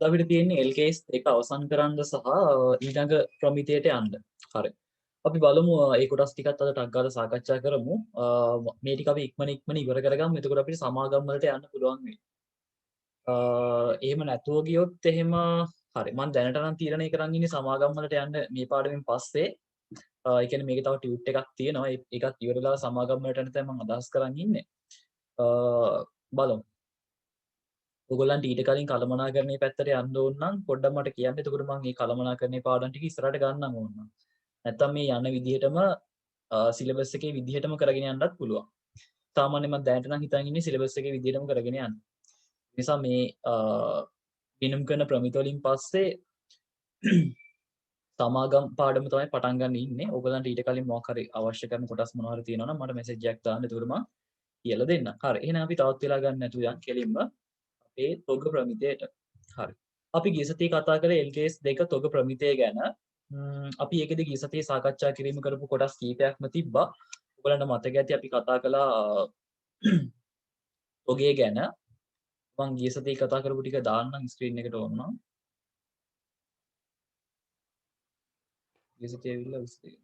අපිට තියෙන්නේ LKS දෙක අවසන් කරන්න සහ ඊළඟ ප්‍රමිතියට යන්න. හරි. අපි බලමු ඒ කොටස් ටිකත් අද ටක් ගාලා සාකච්ඡා කරමු. මේ ටික අපි ඉක්මන ඉවර කරගමු. එතකොට අපිට සමාගම් වලට යන්න පුළුවන් වෙයි. එහෙම නැතුව ගියොත් එහෙම හරි මම දැනට නම් තීරණය කරන් ඉන්නේ සමාගම් වලට යන්න මේ පාඩමෙන් පස්සේ. ඒ කියන්නේ මේකේ තව ටියුට් එකක් තියෙනවා. ඒකත් ඉවරලා සමාගම් වලට යන්න තමයි මම අදහස් කරන් ඉන්නේ. බලමු. ඔයගොල්ලන්ට ඊට කලින් කළමනාකරණයේ පැත්තට යන්න ඕන නම් පොඩ්ඩක් මට කියන්න. එතකොට මම මේ කළමනාකරණයේ පාඩම් ටික ඉස්සරහට ගන්නම් ඕන නම්. නැත්තම් මේ යන විදිහටම සිලබස් එකේ විදිහටම කරගෙන යන්නත් පුළුවන්. සාමාන්‍යයෙන් මම දැනට නම් හිතන් ඉන්නේ සිලබස් එකේ විදිහටම කරගෙන යන්න. නිසා මේ ගිණුම් කරන ප්‍රමිත වලින් පස්සේ සමාගම් පාඩම තමයි පටන් ගන්න ඉන්නේ. ඔයගොල්ලන්ට ඊට කලින් මොකක් හරි අවශ්‍ය කරන කොටස් මොනවා හරි තියෙනවා නම් මට මෙසේජ් එකක් දාන්න. එතකොට මම කියලා දෙන්න. හරි. එහෙනම් අපි තවත් වෙලා ගන්න නැතුව යන් කෙලින්ම අපේ තොග ප්‍රමිතයට. හරි. අපි ගිය සතියේ කතා කරේ LKS 2 තොග ප්‍රමිතය ගැන. අපි ඒකෙදි ගිය සතියේ සාකච්ඡා කිරීම කරපු කොටස් කීපයක්ම තිබ්බා. ඔයගොල්ලන්ට මතක ඇති අපි කතා කළා තොගේ ගැන. මම ගිය සතියේ කතා කරපු ටික දාන්නම් ස්ක්‍රීන් එකට ඕන නම්. ගිය සතියේ ඇවිල්ලා විස්තර.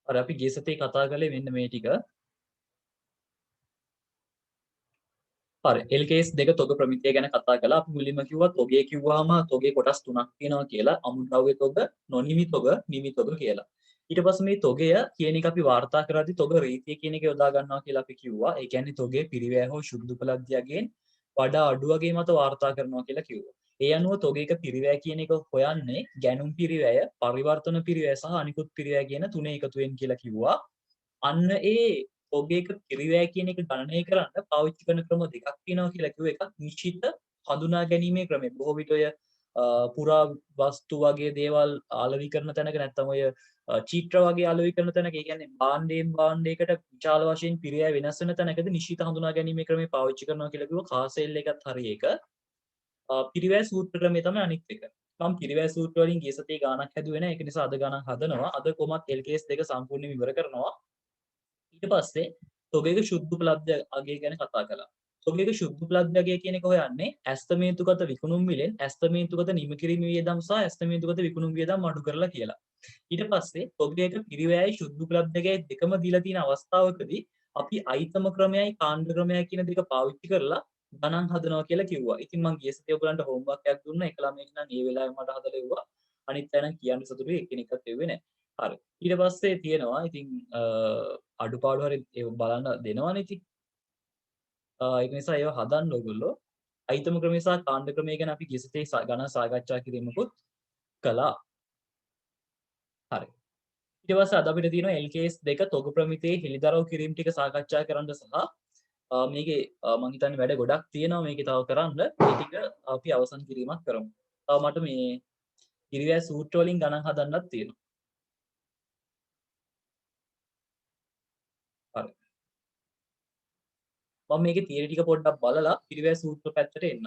අර අපි ගිය සතියේ කතා කළේ මෙන්න මේ ටික. හරි LKS 2 තොග ප්‍රමිතිය ගැන කතා කළා. අපි මුලින්ම කිව්වා තොගේ කිව්වහම තොගේ කොටස් තුනක් තියෙනවා කියලා. අමුද්‍රව්‍ය තොග, නොනිමි තොග, නිමි තොග කියලා. ඊට පස්සේ මේ තොගය කියන එක අපි වාර්තා කරද්දී තොග රීතිය කියන එක යොදා ගන්නවා කියලා අපි කිව්වා. ඒ කියන්නේ තොගේ පිරිවැය හෝ ශුද්ධ උපලබ්ධියගෙන් වඩා අඩු වගේ මත වාර්තා කරනවා කියලා කිව්වා. ඒ අනුව තොගේක පිරිවැය කියන එක හොයන්නේ ගැනුම් පිරිවැය, පරිවර්තන පිරිවැය සහ අනිකුත් පිරිවැය කියන තුනේ එකතුවෙන් කියලා කිව්වා. අන්න ඒ ඔබේක පිරිවැය කියන එක ගණනය කරන්න පාවිච්චි කරන ක්‍රම දෙකක් තියෙනවා කියලා කිව්ව එකක් නිශ්චිත හඳුනා ගැනීමේ ක්‍රමය. බොහෝ විට ඔය පුරා වස්තු වගේ දේවල් ආලවි කරන තැනක නැත්නම් ඔය චිත්‍ර වගේ ආලවි කරන තැනක ඒ කියන්නේ භාණ්ඩයෙන් භාණ්ඩයකට විශාල වශයෙන් පිරිවැය වෙනස් වෙන තැනකදී නිශ්චිත හඳුනා ගැනීමේ ක්‍රමය පාවිච්චි කරනවා කියලා කිව්ව කාසෙල් එකත් හරි ඒක. පිරිවැය සූත්‍ර ක්‍රමය තමයි අනිත් එක. මම පිරිවැය සූත්‍ර වලින් ගිය සතියේ ගාණක් හැදුවේ නැහැ. ඒක නිසා අද ගාණක් හදනවා. අද කොහොමත් LKS 2 සම්පූර්ණයෙන් ඉවර කරනවා. ඊට පස්සේ තොගයක ශුද්ධ උපලබ්ධ අගය ගැන කතා කළා. තොගයක ශුද්ධ උපලබ්ධ අගය කියන එක හොයන්නේ ඇස්තමේන්තුගත විකුණුම් මිලෙන් ඇස්තමේන්තුගත නිම කිරීම වියදම් සහ ඇස්තමේන්තුගත විකුණුම් වියදම් අඩු කරලා කියලා. ඊට පස්සේ තොගයක පිරිවැයයි ශුද්ධ උපලබ්ධ අගයයි දෙකම දීලා තියෙන අවස්ථාවකදී අපි අයිතම ක්‍රමයයි කාණ්ඩ ක්‍රමයයි කියන දෙක පාවිච්චි කරලා ගණන් හදනවා කියලා කිව්වා. ඉතින් මම ගිය සතියේ ඔයගලන්ට හෝම්වර්ක් එකක් දුන්නා. එක ළමයෙක් නම් ඒ වෙලාවේ මට හදලා එව්වා. අනිත් අය නම් කියන්න සතුටුයි එක්කෙනෙක්වත් එව්වේ නැහැ. හරි. ඊට පස්සේ තියෙනවා ඉතින් අඩුපාඩු හරි ඒ බලන්න දෙනවනේ ඉතින්. ඒක නිසා ඒව හදන්න ඔයගොල්ලෝ අයිතම ක්‍රමය සහ කාණ්ඩ ක්‍රමය ගැන අපි ගිය සතියේ ගණන් සාකච්ඡා කිරීමකුත් කළා. හරි. ඊට පස්සේ අද අපිට තියෙනවා LKS 2 තොග ප්‍රමිතියේ හෙළිදරව් කිරීම ටික සාකච්ඡා කරන්න සහ මේකේ මම හිතන්නේ වැඩ ගොඩක් තියෙනවා මේකේ තව කරන්න. ඒ ටික අපි අවසන් කිරීමක් කරමු. තව මට මේ පිරිවැය සූත්‍ර වලින් ගණන් හදන්නත් තියෙනවා. හරි. මම මේකේ තියරි ටික පොඩ්ඩක් බලලා පිරිවැය සූත්‍ර පැත්තට එන්න.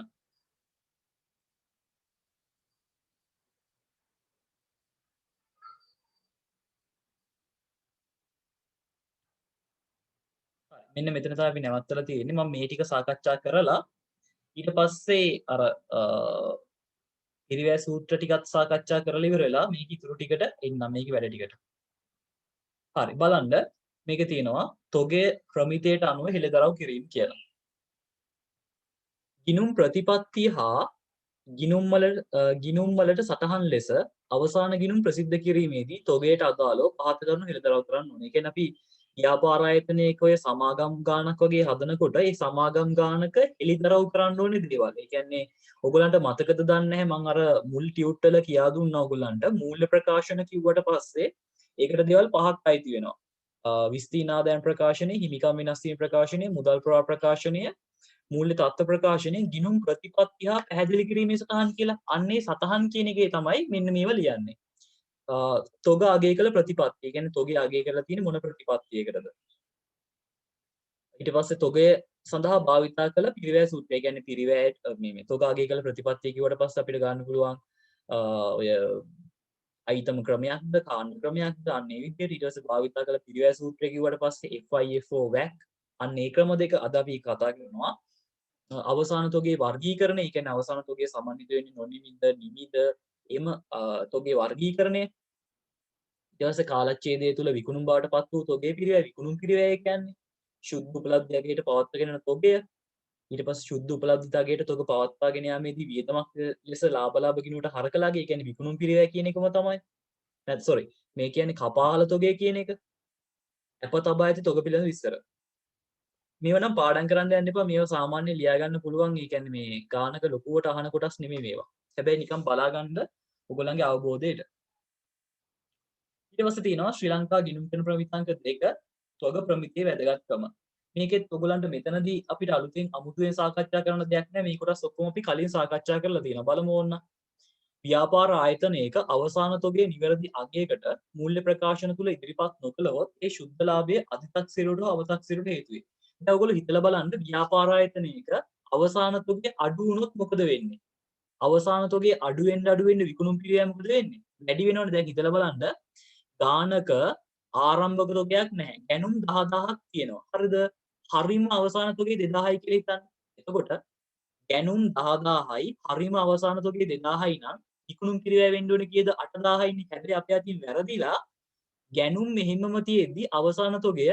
මෙන්න මෙතන තමයි අපි නැවත්තලා තියෙන්නේ. මම මේ ටික සාකච්ඡා කරලා ඊට පස්සේ අර පිරිවැය සූත්‍ර ටිකත් සාකච්ඡා කරලා ඉවර වෙලා මේක ඉතුරු ටිකට එන්නම් මේකේ වැඩ ටිකට. හරි බලන්න මේකේ තියෙනවා තොගේ ක්‍රමිතයට අනුව හෙළිදරව් කිරීම කියලා. ගිණුම් ප්‍රතිපත්තිය හා ගිණුම් වලට සටහන් ලෙස අවසාන ගිණුම් ප්‍රසිද්ධ කිරීමේදී තොගයට අදාළව පහත කරුණු හෙළිදරව් කරන්න ඕනේ. ඒ කියන්නේ අපි ව්‍යාපාර ආයතනයක ඔය සමාගම් ගාණක් වගේ හදනකොට ඒ සමාගම් ගාණක හෙළිදරව් කරන්න ඕනේ දේවල්. ඒ කියන්නේ ඔයගලන්ට මතකද දන්නේ නැහැ මම අර මුල් ටියුට් වල කියා දුන්නා ඔයගලන්ට මූල්‍ය ප්‍රකාශන කිව්වට පස්සේ ඒකට දේවල් පහක් අයිති වෙනවා. විස්තීර්ණ ආදායම් ප්‍රකාශනය, හිමිකම් වෙනස් වීම ප්‍රකාශනය, මුදල් ප්‍රවාහ ප්‍රකාශනය, මූල්‍ය තත්ත්ව ප්‍රකාශනය, ගිණුම් ප්‍රතිපත්ති හා පැහැදිලි කිරීමේ සටහන් කියලා. අන්නේ සටහන් කියන එකේ තමයි මෙන්න මේව ලියන්නේ. තොග අගය කළ ප්‍රතිපත්තිය. ඒ කියන්නේ තොගේ අගය කරලා තියෙන මොන ප්‍රතිපත්තියකටද? ඊට පස්සේ තොගය සඳහා භාවිතා කළ පිරිවැය සූත්‍රය. ඒ කියන්නේ පිරිවැය මේ තොග අගය කළ ප්‍රතිපත්තිය කිව්වට පස්සේ අපිට ගන්න පුළුවන් ඔය අයිතම ක්‍රමයක්ද කාණ්ඩ ක්‍රමයක්ද අන්න ඒ විදිහට ඊට පස්සේ භාවිතා කළ පිරිවැය සූත්‍රය කිව්වට පස්සේ FIFO WAC අන්න ඒ ක්‍රම දෙක අද අපි කතා කරනවා. අවසාන තොගේ වර්ගීකරණය, ඒ කියන්නේ අවසාන තොගේ සමන්විත වෙන්නේ නොනිමිද නිමිද එම තොගේ වර්ගීකරණය. ඊට පස්සේ කාලච්ඡේදය තුල විකුණුම් බවට පත් වූ තොගේ පිරිවැය විකුණුම් පිරිවැය කියන්නේ ශුද්ධ උපලබ්ධයකට පවත්වාගෙන යන තොගය. ඊට පස්සේ ශුද්ධ උපලබ්ධතාවයට තොග පවත්වාගෙන යාමේදී වියදමක් ලෙස ලාභ ගිණුමට හරකලාගේ, ඒ කියන්නේ විකුණුම් පිරිවැය කියන එකම තමයි. නැත් සෝරි, මේ කියන්නේ කපාල තොගය කියන එක. අප තබා ඇති තොග පිළිබඳ විස්තර. මේවා නම් පාඩම් කරන්න යන්න එපා. මේවා සාමාන්‍යයෙන් ලියා ගන්න පුළුවන්. ඒ කියන්නේ මේ ගානක ලොකුවට අහන කොටස් නෙමෙයි මේවා. හැබැයි නිකන් බලා ගන්න ඔයගොල්ලන්ගේ අවබෝධයට. ඊට පස්සේ තියෙනවා ශ්‍රී ලංකා ගිණුම් කරන ප්‍රමිතාංක 2 තොග ප්‍රමිතියේ වැදගත්කම. මේකෙත් ඔයගොල්ලන්ට මෙතනදී අපිට අලුතෙන් අමුතුවෙන් සාකච්ඡා කරන දෙයක් නෑ. මේ කොටස් ඔක්කොම අපි කලින් සාකච්ඡා කරලා තියෙනවා. බලමු ඕන්න. ව්‍යාපාර ආයතනයක අවසාන තොගේ නිවැරදි අගයකට මූල්‍ය ප්‍රකාශන තුල ඉදිරිපත් නොකළහොත් ඒ ශුද්ධ ලාභයේ අධිතක්සේරුවට අවතක්සේරුවට හේතු වෙයි. දැන් ඔයගොල්ලෝ හිතලා බලන්න ව්‍යාපාර ආයතනයක අවසාන තොගේ අඩු වුණොත් මොකද වෙන්නේ? අවසාන තොගේ අඩු වෙන්න විකුණුම් පිරිවැය මොකද වෙන්නේ? වැඩි වෙනවනේ. දැන් හිතලා බලන්න ගානක ආරම්භක තොගයක් නැහැ. ගැනුම් 10000ක් තියෙනවා. හරිද? හරිම අවසාන තොගේ 2000යි කියලා හිතන්න. එතකොට ගැනුම් 10000යි හරිම අවසාන තොගේ 2000යි නම් විකුණුම් පිරිවැය වෙන්න ඕනේ කීයද? 8000යිනේ. හැබැයි අපේ අතින් වැරදිලා ගැනුම් මෙහෙමම තියෙද්දි අවසාන තොගය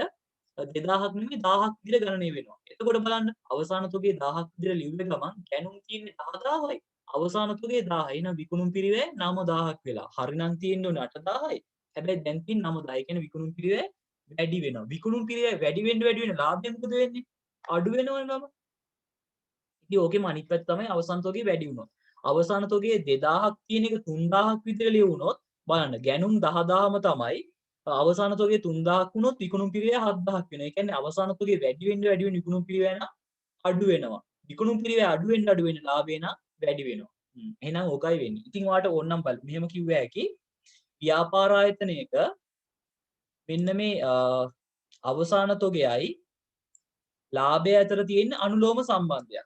2000ක් නෙමෙයි 1000ක් විතර ගණනය වෙනවා. එතකොට බලන්න අවසාන තොගේ 1000ක් විතර ලිව්ව ගමන් ගැනුම් තියෙන්නේ 10000යි. අවසාන තොගේ 1000යි නම් විකුණුම් පිරිවැය 9000ක් වෙලා. හරිනම් තියෙන්න ඕනේ 8000යි. හැබැයි දැන් තියෙන 9000යි. කියන්නේ විකුණුම් පිරිවැය වැඩි වෙනවා. විකුණුම් පිරිවැය වැඩි වෙන්න ලාභය මොකද වෙන්නේ? අඩු වෙනවනේ නම. ඉතින් ඕකෙම අනිත් පැත්ත තමයි අවසාන තොගේ වැඩි වුණොත්. අවසාන තොගේ 2000ක් තියෙන එක 3000ක් විතර ලියවුනොත් බලන්න ගැනුම් 10000ම තමයි අවසාන තොගේ 3000ක් වුණොත් විකුණුම් පිරිවැය 7000ක් වෙනවා. ඒ කියන්නේ අවසාන තොගේ වැඩි වෙන්න විකුණුම් පිරිවැය නම් අඩු වෙනවා. විකුණුම් පිරිවැය අඩු වෙන්න ලාභය නම් වැඩි වෙනවා. එහෙනම් ඕකයි වෙන්නේ. ඉතින් ඔයාලට ඕනනම් බලන්න. මෙහෙම කිව්ව හැකි ව්‍යාපාර ආයතනයක මෙන්න මේ අවසාන තොගයයි ලාභය අතර තියෙන අනුලෝම සම්බන්ධයක්.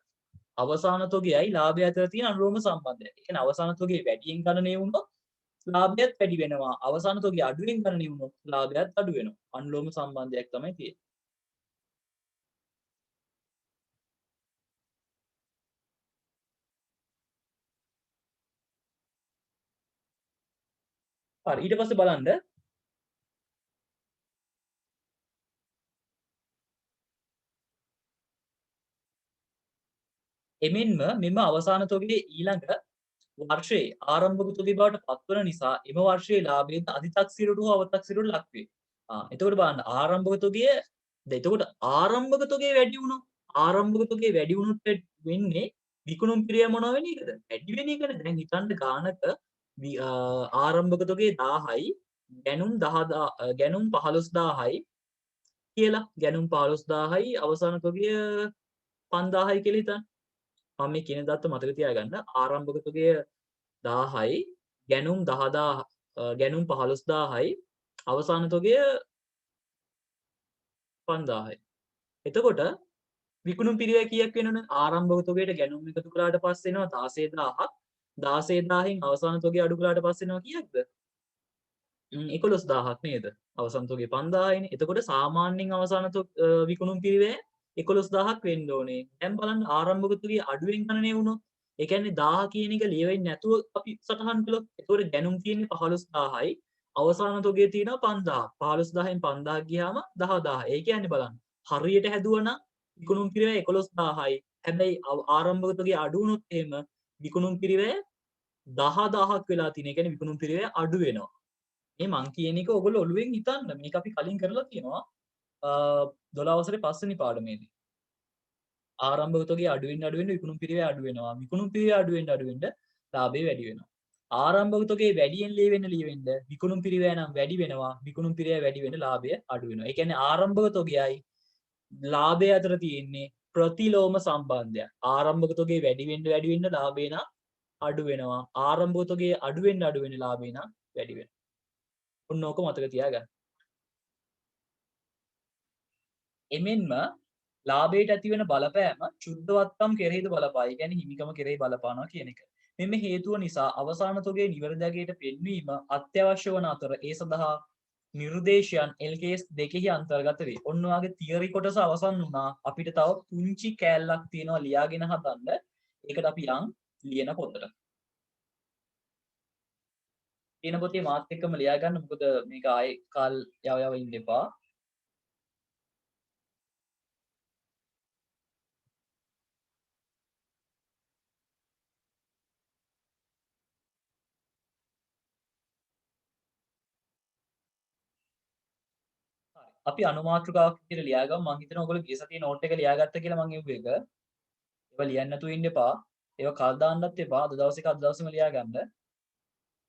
අවසාන තොගයයි ලාභය අතර තියෙන අනුලෝම සම්බන්ධයක්. ඒ කියන්නේ අවසාන තොගේ වැඩියෙන් ගණනය වුණොත් ලාභයත් වැඩි වෙනවා. අවසාන තොගේ අඩුවෙන් ගණනය වුණොත් ලාභයත් අඩු වෙනවා. අනුලෝම සම්බන්ධයක් තමයි තියෙන්නේ. හරි ඊට පස්සේ බලන්න එමෙන්ම මෙම අවසාන තොගේ ඊළඟ වර්ෂයේ ආරම්භක තොගේ බවට පත්වන නිසා එම වර්ෂයේ ලාභයෙන් අධිතක්සේරුවට හෝ අවතක්සේරුවට ලක් වේ. එතකොට බලන්න ආරම්භක තොගය එතකොට ආරම්භක තොගේ වැඩි වුණොත් ආරම්භක තොගේ වැඩි වුණොත් වෙන්නේ විකුණුම් පිරිය මොනවා වෙන එකද? වැඩි වෙන එකනේ. දැන් හිතන්න ගානක ආරම්භක තොගේ 1000යි ගැනුම් 10000 ගැනුම් 15000යි කියලා. ගැනුම් 15000යි අවසාන තොගය 5000යි කියලා හිතන්න. මම මේ කියන දත්ත මතක තියාගන්න. ආරම්භක තොගය 1000යි ගැනුම් 10000 ගැනුම් 15000යි අවසාන තොගය 5000යි. එතකොට විකුණුම් පිරිවැය කීයක් වෙනවද? ආරම්භක තොගයට ගැනුම් එකතු කළාට පස්සේ එනවා 16000ක්. 16000න් අවසාන තොගය අඩු කළාට පස්සේ එනවා කීයක්ද? 11000ක් නේද? අවසාන තොගේ 5000යිනේ. එතකොට සාමාන්‍යයෙන් අවසාන විකුණුම් පිරිවැය 11000ක් වෙන්න ඕනේ. දැන් බලන්න ආරම්භක තොගේ අඩුවෙන් ගණනය වුණොත් ඒ කියන්නේ 1000 කියන එක ලියවෙන්නේ නැතුව අපි සටහන් කළොත් එතකොට දැනුම් තියෙන්නේ 15000යි අවසාන තොගේ තියෙනවා 5000. 15000න් 5000 ගියාම 10000. ඒ කියන්නේ බලන්න හරියට හැදුවනම් විකුණුම් පිරිවැය 11000යි. හැබැයි ආරම්භක තොගේ අඩු වුණොත් එහෙම විකුණුම් පිරිවැය 10000ක් වෙලා තියෙන. ඒ කියන්නේ විකුණුම් පිරිවැය අඩු වෙනවා. මේ මං කියන එක ඔයගොල්ලෝ ඔළුවෙන් හිතන්න. මේක අපි කලින් කරලා තියෙනවා 12 වසරේ පස්වෙනි පාඩමේදී. ආරම්භක තොගේ අඩු වෙන්න විකුණුම් පිරිවැය අඩු වෙනවා. විකුණුම් පිරිවැය අඩු වෙන්න ලාභය වැඩි වෙනවා. ආරම්භක තොගේ වැඩියෙන් ලියවෙන්න විකුණුම් පිරිවැය නම් වැඩි වෙනවා. විකුණුම් පිරිවැය වැඩි වෙන්න ලාභය අඩු වෙනවා. ඒ කියන්නේ ආරම්භක තොගයයි ලාභය අතර තියෙන්නේ ප්‍රතිලෝම සම්බන්ධයක්. ආරම්භක තොගේ වැඩි වෙන්න ලාභය නම් අඩු වෙනවා. ආරම්භක තොගේ අඩු වෙන්න ලාභය නම් වැඩි වෙනවා. ඔන්න ඕක මතක තියාගන්න. එමෙන්ම ලාභයට ඇතිවන බලපෑම ශුද්ධවත්කම් කෙරෙහිද බලපායි. කියන්නේ හිමිකම කෙරෙහි බලපානවා කියන එක. මෙම හේතුව නිසා අවසාන තොගේ නිවැරදි අගයට පෙන්වීම අත්‍යවශ්‍ය වන අතර ඒ සඳහා නිර්දේශයන් LKS දෙකෙහි අන්තර්ගත වේ. ඔන්න ඔයාගේ තියරි කොටස අවසන් වුණා. අපිට තව පුංචි කෑල්ලක් තියෙනවා ලියාගෙන හදන්න. ඒකට අපි යන් ලියන පොතට. ලියන පොතේ මාත් එක්කම ලියා ගන්න. මොකද මේක ආයේ කාල් යව ඉන්න එපා. අපි අනුමාත්‍රකාවක් විදිහට ලියාගමු. මම හිතනවා ඔයගොල්ලෝ ගිය සතියේ නෝට් එක ලියාගත්ත කියලා මම හිතුව එක. ඒවා ලියන්න නැතුව ඉන්න එපා. ඒවා කල් දාන්නත් එපා. අද දවසේ අද දවසේම ලියා ගන්න.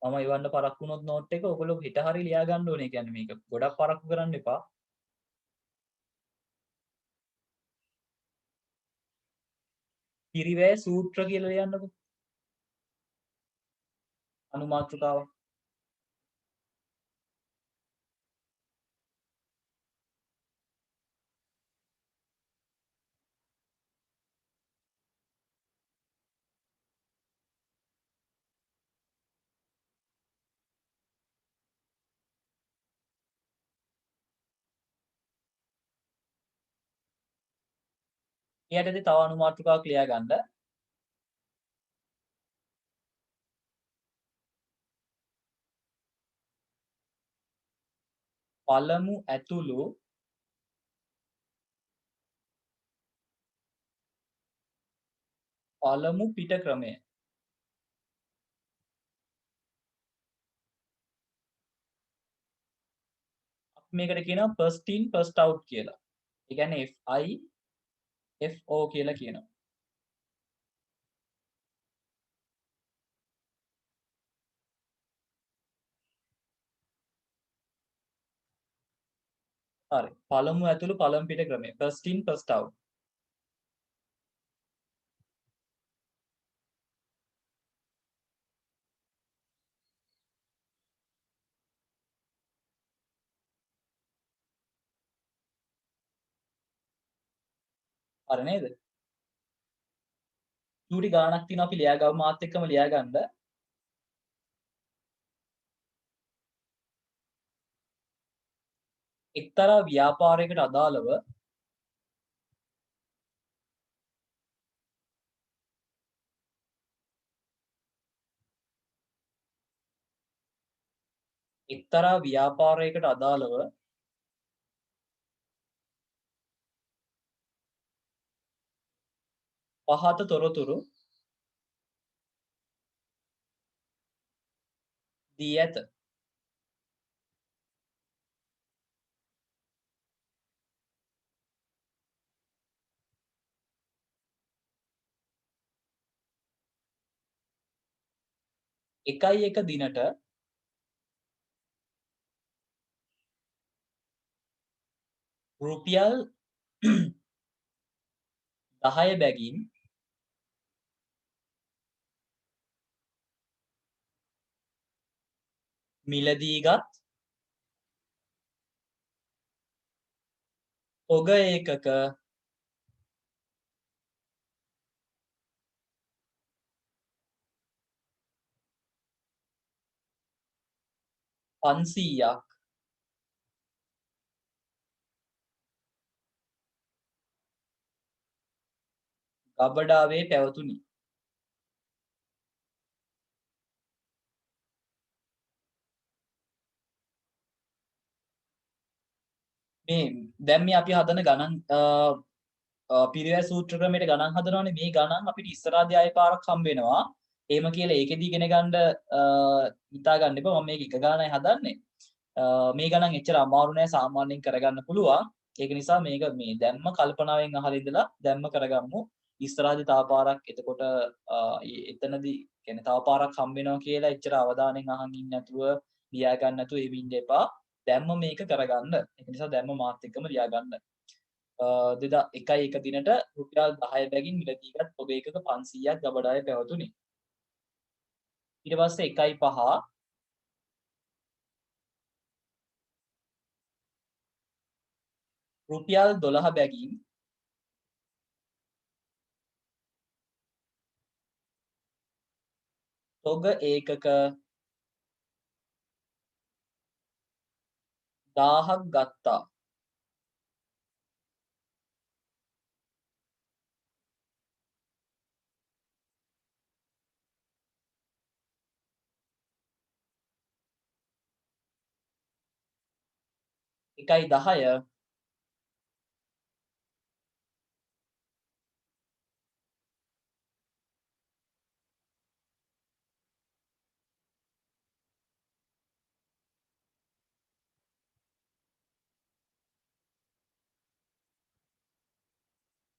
මම ඉවන්න පරක්කු වුණොත් නෝට් එක ඔයගොල්ලෝ හිත හරි ලියා ගන්න ඕනේ. කියන්නේ මේක ගොඩක් පරක්කු කරන්න එපා. පිරිවැය සූත්‍ර කියලා ලියන්නකෝ. අනුමාත්‍රකාවක්. ඊයටදී තව අනුමාත්‍රකාවක් ලියා ගන්න. පළමු ඇතුළු පළමු පිට ක්‍රමය. අපි මේකට කියනවා first in first out කියලා. ඒ කියන්නේ FIFO කියලා කියනවා. හරි. පළමු ඇතුළු පළමු පිට ක්‍රමය. first in first out. හරි නේද? චූටි ගාණක් තියෙනවා අපි ලියා ගමු මාත් එක්කම ලියා ගන්න. එක්තරා ව්‍යාපාරයකට අදාළව එක්තරා ව්‍යාපාරයකට අදාළව පහත තොරතුරු දී ඇත. එකයි එක දිනට රුපියල් 10 බැගින් මිලදීගත් තොග ඒකක 500ක් ගබඩාවේ පැවතුණි. මේ දැන් මේ අපි හදන ගණන් පිරිවැය සූත්‍ර ක්‍රමයට ගණන් හදනවානේ. මේ ගණන් අපිට ඉස්සරහදී ආයෙ පාරක් හම්බ වෙනවා. එහෙම කියලා ඒකෙදි ඉගෙන ගන්න හිතා ගන්න එපා. මම මේක එක ගණනයි හදන්නේ. මේ ගණන් එච්චර අමාරු නෑ සාමාන්‍යයෙන් කරගන්න පුළුවන්. ඒක නිසා මේක මේ දැම්ම කල්පනාවෙන් අහලා ඉඳලා දැම්ම කරගමු. ඉස්සරහදී තව පාරක් එතකොට එතනදී කියන්නේ තව පාරක් හම්බ වෙනවා කියලා එච්චර අවධානයෙන් අහන් ඉන්නේ නැතුව ලියා ගන්න නැතුව එමි ඉන්න එපා. දැම්ම මේක කරගන්න. ඒක නිසා දැම්ම මාත් එක්කම ලියා ගන්න. 2001 එක දිනට රුපියල් 10 බැගින් මිලදීගත් තොග ඒකක 500ක් ගබඩාවේ පැවතුණි. ඊට පස්සේ 1.5 රුපියල් 12 බැගින් තොග ඒකක 1000ක් ගත්තා. එකයි 10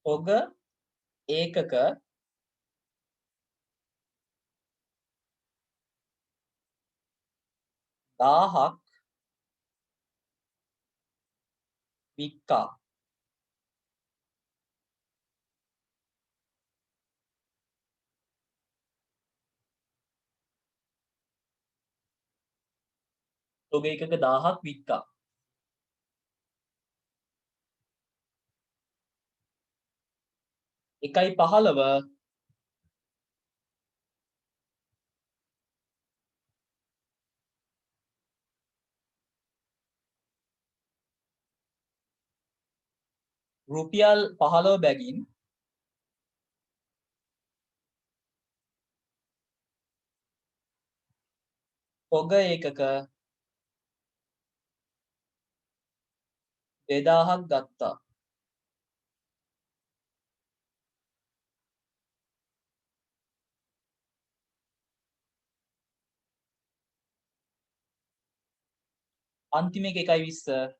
තොග ඒකක 1000ක් වික්කා. තොග ඒකක 1000ක් වික්කා. එකයි 15 රුපියල් 15 බැගින් තොග ඒකක 2000ක් ගත්තා. අන්තිම එක 1.20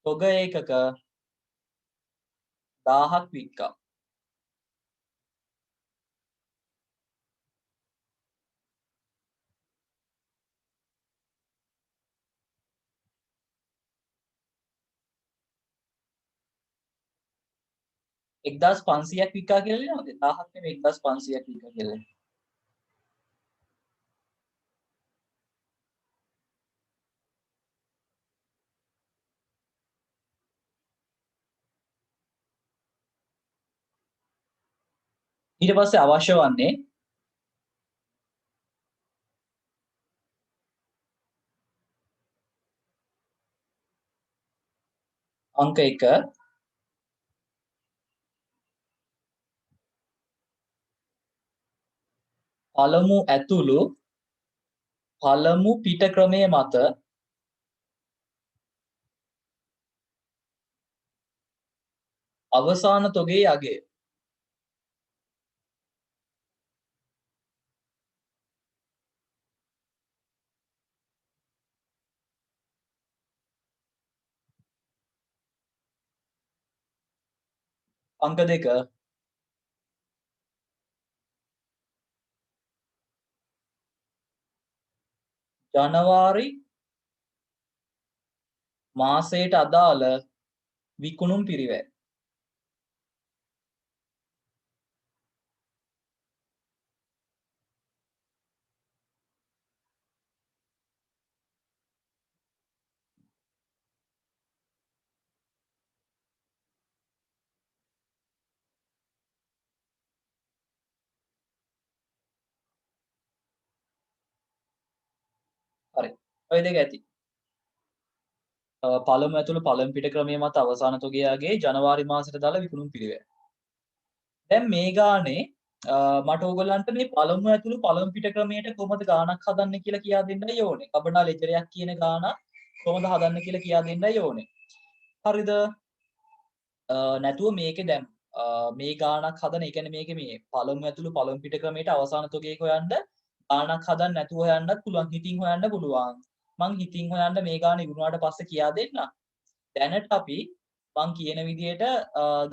තොග ඒකක 1000ක් වික්කා. එක්දස් 500ක් වික්කා කියලා ලියනවද? 1000ක් නෙමෙයි 1500ක් වික්කා කියලා. ඊට පස්සේ අවශ්‍ය වන්නේ අංක 1 පළමු ඇතුළු පළමු පිට ක්‍රමය මත අවසාන තොගේ අගය. අංක 2 ජනවාරි මාසයට අදාළ විකුණුම් පිරිවැය. හරි. ඔය දෙක ඇති. පළමු ඇතුළු පළමු පිට ක්‍රමය මත අවසාන තොගයාගේ ජනවාරි මාසයට දාලා විකුණුම් පිරිවැය. දැන් මේ ගානේ මට ඕගොල්ලන්ට මේ පළමු ඇතුළු පළමු පිට ක්‍රමයට කොහොමද ගාණක් හදන්න කියලා කියා දෙන්නයි ඕනේ. කබඩා ලෙජරයක් කියන ගාණ කොහොමද හදන්න කියලා කියා දෙන්නයි ඕනේ. හරිද? නැතුව මේකේ දැන් මේ ගාණක් හදන, ඒ කියන්නේ මේකේ මේ පළමු ඇතුළු පළමු පිට ක්‍රමයට අවසාන තොගයක හොයන්න ගාණක් හදන්න නැතුව හොයන්නත් පුළුවන්. හිතින් හොයන්න පුළුවන්. මං හිතින් හොයන්න මේ ගාණ ඉවරුණාට පස්සේ කියා දෙන්න. දැනට අපි මං කියන විදිහට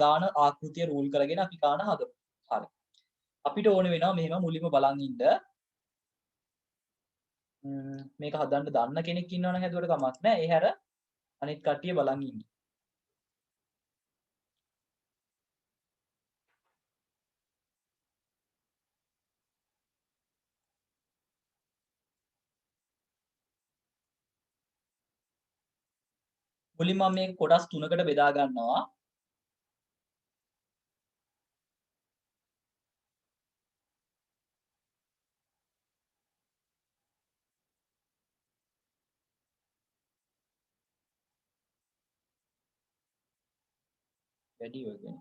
ගාණ ආකෘතිය රූල් කරගෙන අපි ගාණ හදමු. හරි. අපිට ඕන වෙනවා මෙහෙම මුලින්ම බලන් ඉන්න. මේක හදන්න දන්න කෙනෙක් ඉන්නවනම් හැදුවට කමක් නැහැ. ඒ හැර අනිත් කට්ටිය බලන් ඉන්න. මුලින්ම මම මේක කොටස් තුනකට බෙදා ගන්නවා. වැඩි වෙන්නේ.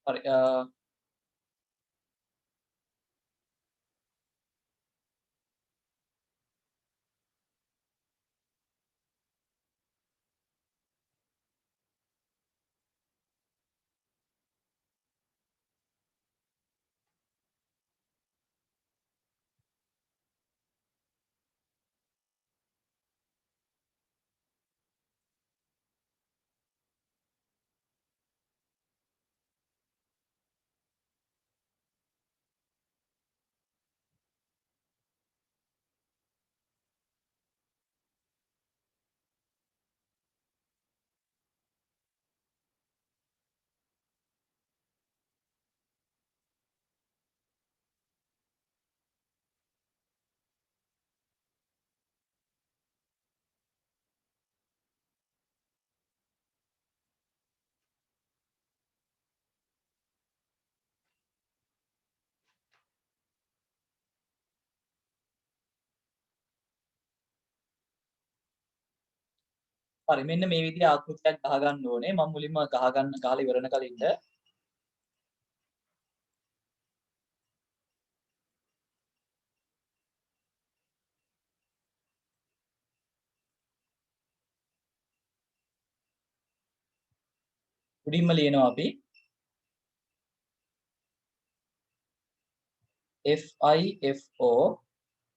හරි හරි මෙන්න මේ විදිහේ ආකෘතියක් ගහ ගන්න ඕනේ. මම මුලින්ම ගහලා ඉවරන කලින්ද උඩින්ම ලියනවා අපි FIFO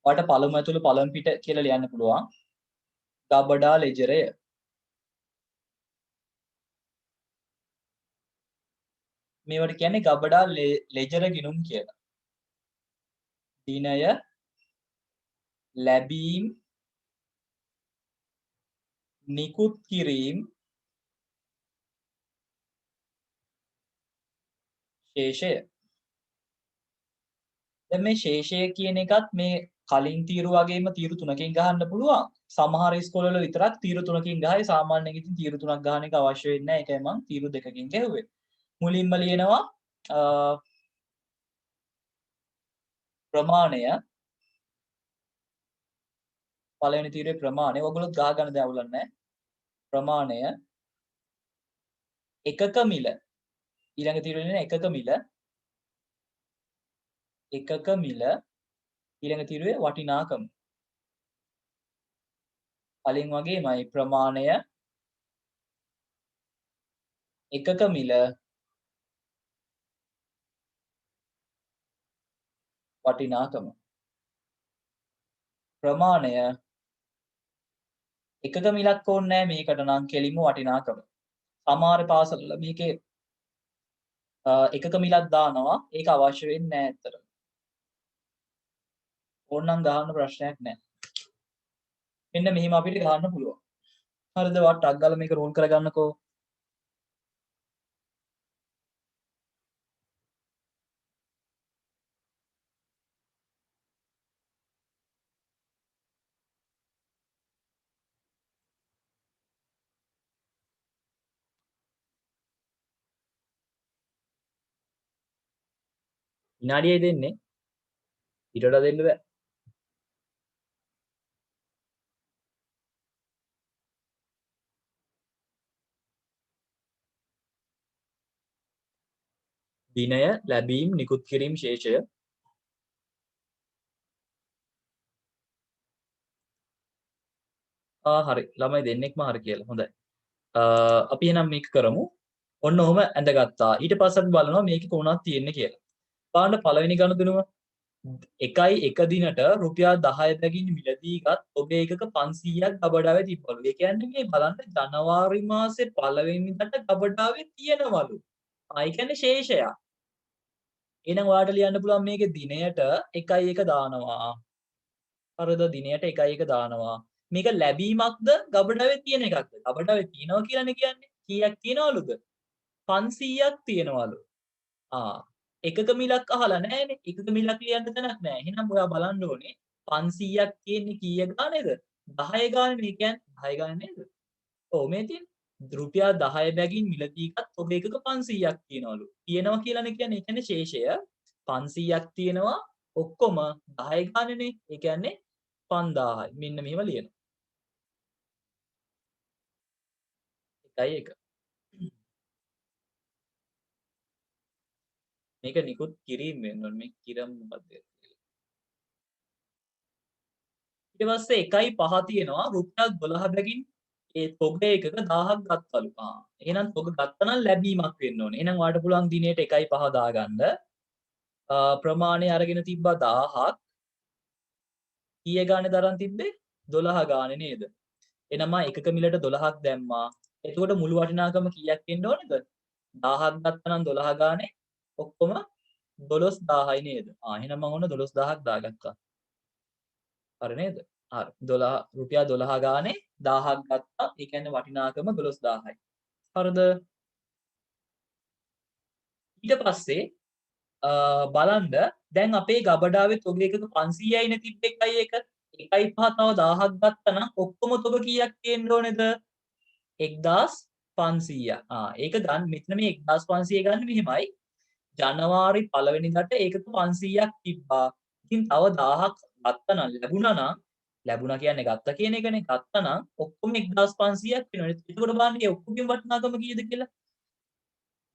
වට පළමු ඇතුළු පළමු පිට කියලා ලියන්න පුළුවන්. ගබඩා ලෙජරය. මේවට කියන්නේ ගබඩා ලෙජර ගිණුම් කියලා. දිනය ලැබීම් නිකුත් කිරීම ශේෂය. දැන් මේ ශේෂය කියන එකත් මේ කලින් තීරු වගේම තීරු 3කින් ගහන්න පුළුවන්. සමහර ඉස්කෝලවල විතරක් තීරු 3කින් ගහයි. සාමාන්‍යයෙන් ඉතින් තීරු 3ක් ගහන එක අවශ්‍ය වෙන්නේ නැහැ. ඒකයි මම තීරු 2කින් ගැහුවේ. මුලින්ම ලියනවා ප්‍රමාණය පළවෙනි තීරුවේ ප්‍රමාණය ඔයගොල්ලෝ ගහ ගන්න දෙයක් අවුලක් නැහැ. ප්‍රමාණය එකක මිල ඊළඟ තීරුවේ නේ එකක මිල ඊළඟ තීරුවේ වටිනාකම. කලින් වගේමයි ප්‍රමාණය එකක මිල වටිනාකම. ප්‍රමාණය එකක මිලක් ඕනේ නැහැ මේකට නම් කෙලින්ම වටිනාකම. සමහර පාසල්වල මේකේ එකක මිලක් දානවා. ඒක අවශ්‍ය වෙන්නේ නැහැ ඇත්තටම. ඕනනම් ගහන්න ප්‍රශ්නයක් නැහැ. මෙන්න මෙහිම අපිට ගහන්න පුළුවන්. හරිද? වත් ටක් ගාලා මේක රෝල් කරගන්නකෝ. විනාඩියයි දෙන්නේ. ඊට වඩා දෙන්න බෑ. දිනය ලැබීම් නිකුත් කිරීම ශේෂය. හරි. ළමයි දෙන්නෙක්ම හරි කියලා. හොඳයි. අපි එහෙනම් මේක කරමු. ඔන්න ඔහම ඇඳගත්තා. ඊට පස්සේ අපි බලනවා මේකේ කොහොමද තියෙන්නේ කියලා. බලන්න පළවෙනි ගනුදෙනුව 1 දිනට රුපියල් 10 බැගින් මිලදී ගත් ඔබේ එකක 500ක් ගබඩාවේ තිබ්බලු. ඒ කියන්නේ මේ බලන්න ජනවාරි මාසේ පළවෙනිදට ගබඩාවේ තියෙනවලු. ඒ කියන්නේ ශේෂයක්. එහෙනම් ඔයාලට ලියන්න පුළුවන් මේකේ දිනයට 1 දානවා. හරිද? දිනයට 1 දානවා. මේක ලැබීමක්ද ගබඩාවේ තියෙන එකක්ද? ගබඩාවේ තියෙනවා කියලානේ කියන්නේ. කීයක් තියෙනවලුද? 500ක් තියෙනවලු. එකක මිලක් අහලා නැහැනේ. එකක මිලක් ලියන්න තැනක් නැහැ. එහෙනම් ඔයා බලන්න ඕනේ 500ක් තියෙන්නේ කීය ගානේද? 10 ගානේ. මේ කියන්නේ 10 ගානේ නේද? ඔව් මේ තියෙන්නේ. රුපියල් 10 බැගින් මිලදීගත් ඔබ එකක 500ක් තියෙනවලු. තියෙනවා කියලානේ කියන්නේ. ඒ කියන්නේ ශේෂය 500ක් තියෙනවා ඔක්කොම 10 ගානේනේ. ඒ කියන්නේ 5000යි. මෙන්න මෙහෙම ලියනවා. 1 මේක නිකුත් කිරීම වෙන්න ඕනේ. මේ කිරම් මොකක්ද? ඊට පස්සේ 1.5 තියෙනවා රුපියල් 12 බැගින් ඒ තොග එකක 1000ක් ගත්තලු. එහෙනම් තොග ගත්තා නම් ලැබීමක් වෙන්න ඕනේ. එහෙනම් ඔයාලට පුළුවන් දිනේට 1.5 දාගන්න. ප්‍රමාණය අරගෙන තිබ්බා 1000ක්. කීය ගානේ දරන් තිබ්බේ? 12 ගානේ නේද? එහෙනම් මම එකක මිලට 12ක් දැම්මා. එතකොට මුළු වටිනාකම කීයක් එන්න ඕනේද? 1000ක් ගත්තා නම් 12 ගානේ ඔක්කොම 12000යි නේද? එහෙනම් මම ඔන්න 12000ක් දාගත්තා. හරි නේද? හරි. 12 රුපියල් 12 ගානේ 1000ක් ගත්තා. ඒ කියන්නේ වටිනාකම 12000යි. හරිද? ඊට පස්සේ බලන්න දැන් අපේ ගබඩාවේ තොග එකක 500යිනේ තිබ්බේ 1.5 1.5 තව 1000ක් ගත්තා නම් ඔක්කොම තොග කීයක් තියෙන්න ඕනේද? 1500. ඒක ගන්න මෙතන මේ 1500 ගන්න මෙහෙමයි. ජනවාරි 1 වෙනිදාට ඒකක 500ක් තිබ්බා. ඉතින් තව 1000ක් ගත්තා නම් ලැබුණා කියන්නේ ගත්ත කියන එකනේ. ගත්තා නම් ඔක්කොම 1500ක් වෙනවා. එතකොට බලන්න මේ ඔක්කොගෙම වටිනාකම කීයද කියලා.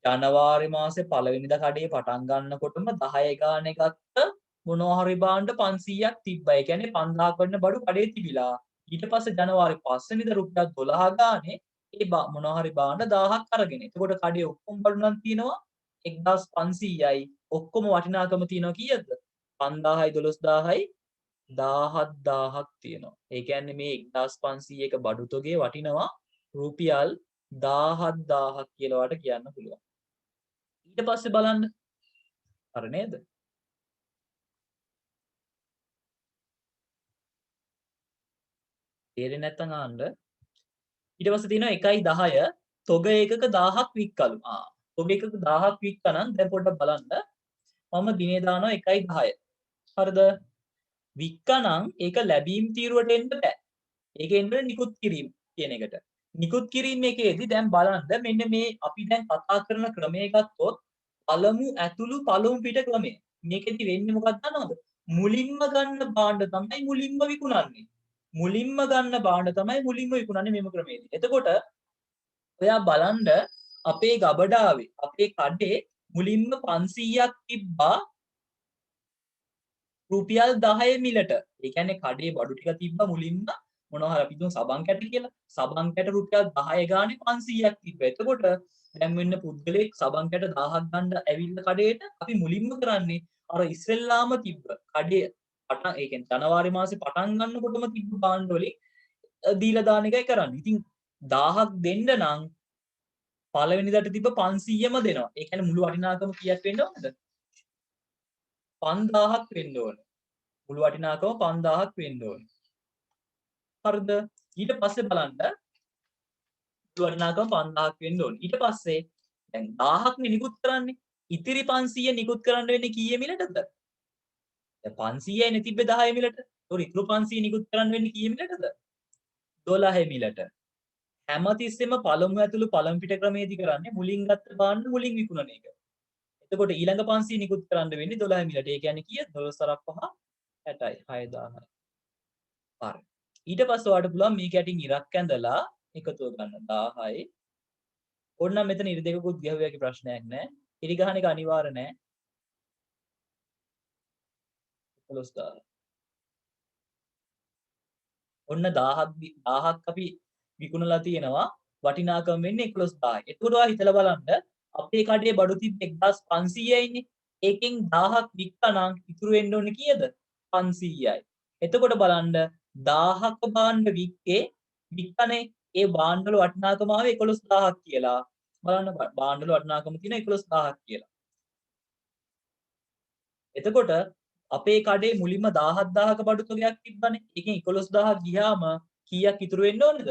ජනවාරි මාසේ 1 වෙනිදා කඩේ පටන් ගන්නකොටම 10 ගානේ ගත්ත මොනවා හරි භාණ්ඩ 500ක් තිබ්බා. ඒ කියන්නේ 5000ක් වටින බඩු කඩේ තිබිලා. ඊට පස්සේ ජනවාරි 5 වෙනිදා රුපියල් 12 ගානේ ඒ මොනවා හරි භාණ්ඩ 1000ක් අරගෙන. එතකොට කඩේ ඔක්කොම බඩු නම් තියෙනවා 1500යි. ඔක්කොම වටිනාකම තියෙනවා කීයද? 5000යි 12000යි 17000ක් තියෙනවා. ඒ කියන්නේ මේ 1500ක බඩු තොගේ වටිනවා රුපියල් 17000ක් කියලා ඔයාලට කියන්න පුළුවන්. ඊට පස්සේ බලන්න. හරි නේද? තේරෙන්නේ නැත්නම් අහන්න. ඊට පස්සේ තියෙනවා 1.10 තොග ඒකක 1000ක් වික්කලු. තොග ඒකක 1000ක් වික්කා නම් දැන් පොඩ්ඩක් බලන්න. මම දිනේ දානවා 1.10. හරිද? වික්කා නම් ඒක ලැබීම් තීරුවට එන්න බෑ. ඒක එන්නේ නිකුත් කිරීම කියන එකට. නිකුත් කිරීම එකේදී දැන් බලන්න මෙන්න මේ අපි දැන් කතා කරන ක්‍රමය ගත්තොත් පළමු ඇතුළු පළමු පිට ක්‍රමය. මේකෙදි වෙන්නේ මොකක්ද දන්නවද? මුලින්ම ගන්න භාණ්ඩ තමයි මුලින්ම විකුණන්නේ. මුලින්ම ගන්න භාණ්ඩ තමයි මුලින්ම විකුණන්නේ මෙම ක්‍රමයේදී. එතකොට ඔයා බලන්න අපේ ගබඩාවේ අපේ කඩේ මුලින්ම 500ක් තිබ්බා රුපියල් 10 මිලට. ඒ කියන්නේ කඩේ බඩු ටික තිබ්බා මුලින්ම මොනවා හරි අපි දුන්න සබන් කැට කියලා. සබන් කැට රුපියල් 10 ගානේ 500ක් තිබ්බා. එතකොට දැන් වෙන්න පුද්ගලෙක් සබන් කැට 1000ක් ගන්න ඇවිල්ලා කඩේට අපි මුලින්ම කරන්නේ අර ඉස්සෙල්ලාම තිබ්බ කඩේ පටන් ඒ කියන්නේ ජනවාරි මාසේ පටන් ගන්නකොටම තිබ්බ භාණ්ඩ වලින් දීලා දාන එකයි කරන්නේ. ඉතින් 1000ක් දෙන්න නම් පළවෙනිදාට තිබ්බ 500ම දෙනවා. ඒ කියන්නේ මුළු වටිනාකම කීයක් වෙන්න ඕනද? 5000ක් වෙන්න ඕනේ. මුළු වටිනාකම 5000ක් වෙන්න ඕනේ. හරිද? ඊට පස්සේ බලන්න මුළු වටිනාකම 5000ක් වෙන්න ඕනේ. ඊට පස්සේ දැන් 1000ක් නිකුත් කරන්නේ. ඉතිරි 500 නිකුත් කරන්න වෙන්නේ කීයේ මිලටද? දැන් 500යි තිබ්බේ 10 මිලට. ඒතකොට ඉතුරු 500 නිකුත් කරන්න වෙන්නේ කීයේ මිලටද? 12 මිලට. හැමතිස්සෙම පළමු ඇතුළු පළමු පිට ක්‍රමයේදී කරන්නේ මුලින් ගත්ත භාණ්ඩ මුලින් විකුණන එක. එතකොට ඊළඟ 500 නිකුත් කරන්න වෙන්නේ 12 මිලට. ඒ කියන්නේ කීයද? 12 5 60යි 6000යි. හරි. ඊට පස්සේ ඔයාලට පුළුවන් මේක යටින් ඉරක් ඇඳලා එකතුව ගන්න 1000යි. ඕනනම් මෙතන ඉරි දෙකකුත් ගහුවා කිය ප්‍රශ්නයක් නැහැ. ඉරි ගහන එක අනිවාර්ය නැහැ. 11000. ඔන්න 1000ක් අපි විකුණලා තියෙනවා. වටිනාකම වෙන්නේ 11000යි. එතකොට ඔයා හිතලා බලන්න අපේ කඩේ බඩු තිබ්බ 1500යිනේ. ඒකෙන් 1000ක් වික්කනම් ඉතුරු වෙන්න ඕනේ කීයද? 500යි. එතකොට බලන්න 1000ක භාණ්ඩ වික්කනේ ඒ භාණ්ඩ වල වටිනාකම ආවේ 11000ක් කියලා. බලන්න භාණ්ඩ වල වටිනාකම තියෙන 11000ක් කියලා. එතකොට අපේ කඩේ මුලින්ම 17000ක බඩු තොගයක් තිබ්බනේ. ඒකෙන් 11000ක් ගියාම කීයක් ඉතුරු වෙන්න ඕනේද?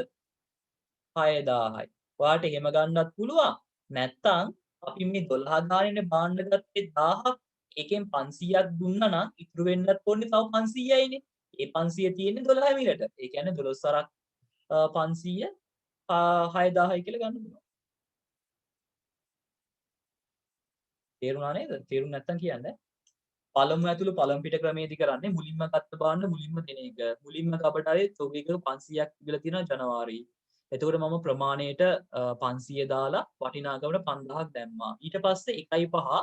6000යි. ඔයාලට එහෙම ගන්නත් පුළුවන්. නැත්තම් අපි මේ 12 ගානේ භාණ්ඩ ගත්තේ 1000ක්. ඒකෙන් 500ක් දුන්නා නම් ඉතුරු වෙන්නත් ඕනේ තව 500යිනේ. ඒ 500 තියෙන්නේ 12 මිලට. ඒ කියන්නේ 12 සරක් 500 6000යි කියලා ගන්න පුළුවන්. තේරුණා නේද? තේරුම් නැත්තම් කියන්න. පළමු ඇතුළු පළමු පිට ක්‍රමයේදී කරන්නේ මුලින්ම ගත්ත භාණ්ඩ මුලින්ම දෙන එක. මුලින්ම කපටාවේ තොගයක 500ක් තිබිලා තියෙනවා ජනවාරි. එතකොට මම ප්‍රමාණයට 500 දාලා වටිනාකමට 5000ක් දැම්මා. ඊට පස්සේ 1.5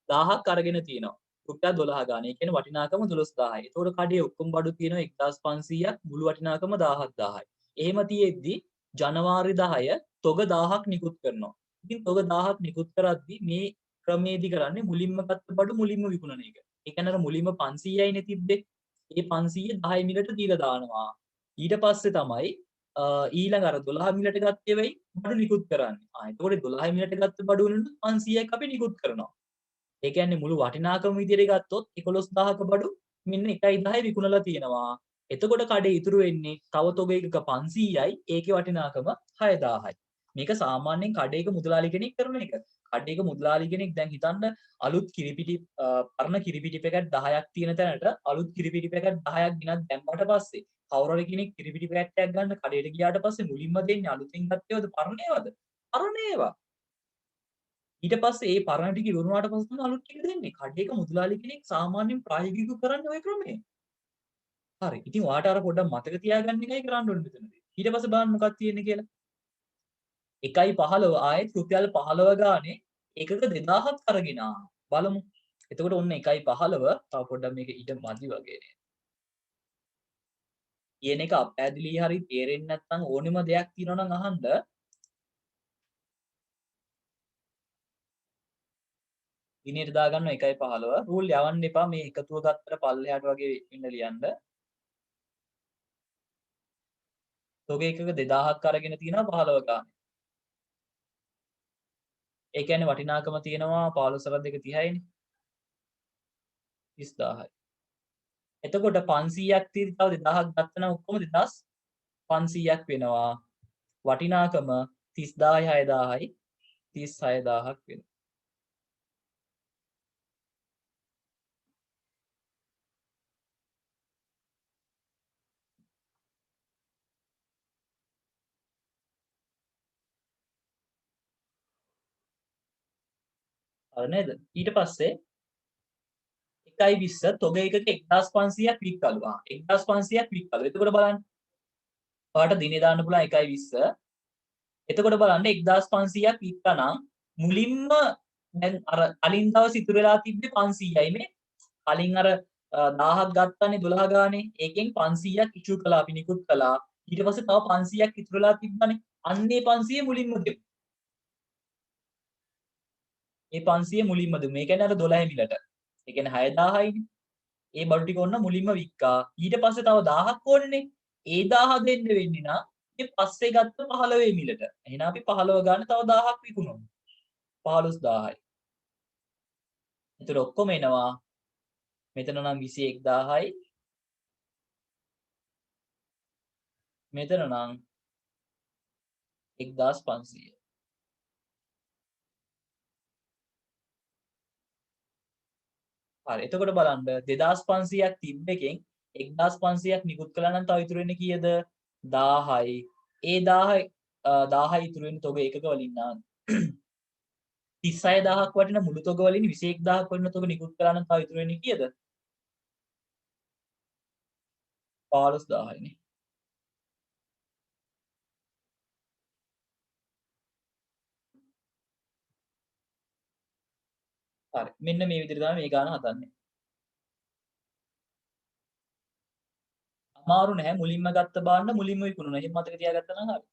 1000ක් අරගෙන තියෙනවා. රුපියල් 12 ගානේ. ඒ කියන්නේ වටිනාකම 12000යි. එතකොට කඩේ ඔක්කොම බඩු තියෙනවා 1500ක් මුළු වටිනාකම 17000යි. එහෙම තියෙද්දි ජනවාරි 10 තොග 1000ක් නිකුත් කරනවා. ඉතින් තොග 1000ක් නිකුත් කරද්දි මේ ක්‍රමයේදී කරන්නේ මුලින්ම ගත්ත බඩු මුලින්ම විකුණන එක. ඒ කියන්නේ අර මුලින්ම 500යිනේ තිබ්බේ. ඒ 500 10 මිලට දීලා දානවා. ඊට පස්සේ තමයි ඊළඟ අර 12 මිලට ගත්තේ වෙයි බඩු නිකුත් කරන්නේ. එතකොට 12 මිලට ගත්ත බඩු වලින් 500ක් අපි නිකුත් කරනවා. ඒ කියන්නේ මුළු වටිනාකම විදිහට ගත්තොත් 11000ක බඩු මෙන්න 1.10 විකුණලා තියෙනවා. එතකොට කඩේ ඉතුරු වෙන්නේ තව තොගයක 500යි ඒකේ වටිනාකම 6000යි. මේක සාමාන්‍යයෙන් කඩේක මුදලාලි කෙනෙක් කරන එක. කඩේක මුදලාලි කෙනෙක් දැන් හිතන්න අලුත් කිරිපිටි පරණ කිරිපිටි පැකට් 10ක් තියෙන තැනට අලුත් කිරිපිටි පැකට් 10ක් ගෙනත් දැම්මට පස්සේ කවුරු හරි කෙනෙක් කිරිපිටි පැකට් එකක් ගන්න කඩේට ගියාට පස්සේ මුලින්ම දෙන්නේ අලුතෙන් ගත්තේවද පරණ ඒවාද? පරණ ඒවා. ඊට පස්සේ ඒ පරණ ටික ඉවරුනාට පස්සේ තමයි අලුත් ටික දෙන්නේ. කඩේක මුදලාලි කෙනෙක් සාමාන්‍යයෙන් ප්‍රායෝගිකව කරන්නේ ওই ක්‍රමය. හරි. ඉතින් ඔයාට අර පොඩ්ඩක් මතක තියාගන්න එකයි කරන්න ඕනේ මෙතනදී. ඊට පස්සේ බලන්න මොකක්ද තියෙන්නේ කියලා. 1.15 ආයෙත් රුපියල් 15 ගානේ එකක 2000ක් අරගෙන බලමු. එතකොට ඔන්න 1.15 තව පොඩ්ඩක් මේක ඊට මදි වගේ නේ. කියන එක අපැදිලි හරි තේරෙන්නේ නැත්නම් ඕනෙම දෙයක් තියෙනවා නම් අහන්න. දිනේට දාගන්න 1.15 රූල් යවන්න එපා මේ එකතුව ගත්තට පල්ලෙහාට වගේ ඉන්න ලියන්න. තොග එකක 2000ක් අරගෙන තියෙනවා 15 ගානේ. ඒ කියන්නේ වටිනාකම තියෙනවා 15 2 30යිනේ. 30000යි. එතකොට 500ක් තියෙදි තව 2000ක් ගත්තා නම් ඔක්කොම 2500ක් වෙනවා. වටිනාකම 30000යි 6000යි 36000ක් වෙනවා. හරි නේද? ඊට පස්සේ 1.20 තොග එකක 1500ක් වික්කලු. 1500ක් වික්කලු. එතකොට බලන්න. ඔයාලට දිනේ දාන්න පුළුවන් 1.20. එතකොට බලන්න 1500ක් වික්කනම් මුලින්ම දැන් අර කලින් දවස් ඉතුරු වෙලා තිබ්බේ 500යි නේ. කලින් අර 1000ක් ගත්තානේ 12 ගානේ. ඒකෙන් 500ක් ඉෂු කළා අපි නිකුත් කළා. ඊට පස්සේ තව 500ක් ඉතුරු වෙලා තිබ්බනේ. අන්නේ 500 මුලින්ම දෙමු. ඒ 500 මුලින්ම දෙමු. මේ කියන්නේ අර 12 මිලට. ඒ කියන්නේ 6000යිනේ. ඒ බඩු ටික ඔන්න මුලින්ම වික්කා. ඊට පස්සේ තව 1000ක් ඕනේනේ. ඒ 1000 දෙන්න වෙන්නේ නම් මේ පස්සේ ගත්ත 15 මිලට. එහෙනම් අපි 15 ගන්න තව 1000ක් විකුණමු. 15000යි. එතකොට ඔක්කොම එනවා. මෙතන නම් 21000යි. මෙතන නම් 1500. හරි. එතකොට බලන්න 2500ක් තිබ්බ එකෙන් 1500ක් නිකුත් කළා නම් තව ඉතුරු වෙන්නේ කීයද? 1000යි. ඒ 1000යි 1000යි ඉතුරු වෙන තොග ඒකක වලින් නම් 36000ක් වටින මුළු තොග වලින් 21000ක් වටින තොග නිකුත් කළා නම් තව ඉතුරු වෙන්නේ කීයද? 15000යිනේ. හරි. මෙන්න මේ විදිහට තමයි මේ ගාන හදන්නේ. අමාරු නැහැ. මුලින්ම ගත්ත බාන්න මුලින්ම විකුණනවා. එහෙම මතක තියාගත්තා නම් හරි.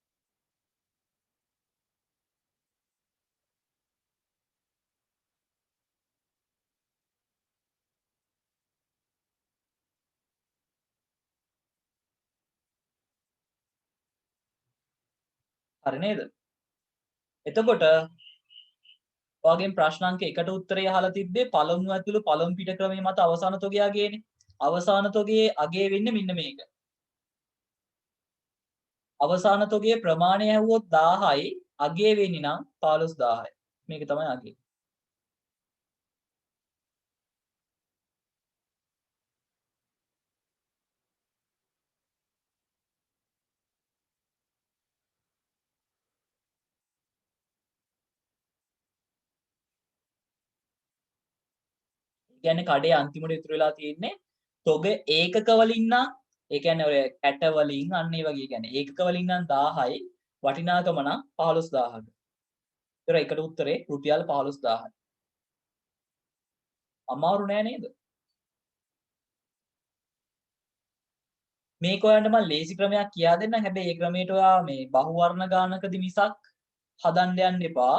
හරි නේද? එතකොට ඔයගෙන් ප්‍රශ්න අංක 1ට උත්තරය අහලා තිබ්බේ පළමු ඇතුළු පළමු පිට ක්‍රමයේ මත අවසාන තොගය අගයනේ. අවසාන තොගයේ අගය වෙන්නේ මෙන්න මේක. අවසාන තොගයේ ප්‍රමාණය ඇහුවොත් 1000යි අගය වෙන්නේ නම් 15000යි. මේක තමයි අගය. කියන්නේ කඩේ අන්තිමට ඉතුරු වෙලා තියෙන්නේ තොග ඒකක වලින් නම් ඒ කියන්නේ ඔය කැට වලින් අන්න ඒ වගේ කියන්නේ ඒකක වලින් නම් 1000යි වටිනාකම නම් 15000ක. ඒතර එකට උත්තරේ රුපියල් 15000යි. අමාරු නෑ නේද? මේක ඔයන්ට මම ලේසි ක්‍රමයක් කියා දෙන්නම්. හැබැයි ඒ ක්‍රමයට ඔයා මේ බහුවර්ණ ගානකදී මිසක් හදන්න යන්න එපා.